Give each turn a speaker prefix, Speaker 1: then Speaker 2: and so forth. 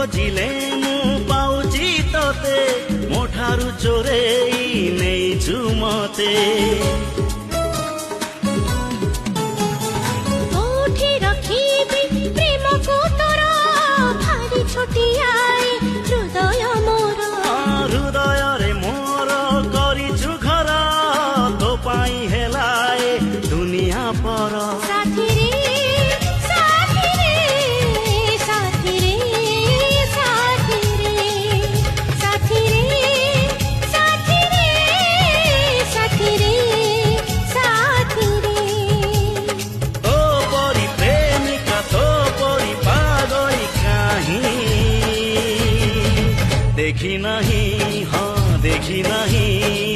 Speaker 1: खोजिले मु पाउची तोते मो ठारू चोरेई नेइछु मते
Speaker 2: कोठी रखिबी प्रेम को तोरा भारी छोटियाए हृदय मोर
Speaker 1: हृदय रे मोर करिछु घर तो पाई हेलाए दुनिया पर
Speaker 2: साथी रे साथी रे साथी रे साथी रे साथी रे साथी रे साथी रे साथी रे
Speaker 1: तो परी प्रेमिका तो परी पागल कहीं देखी नहीं हाँ देखी नहीं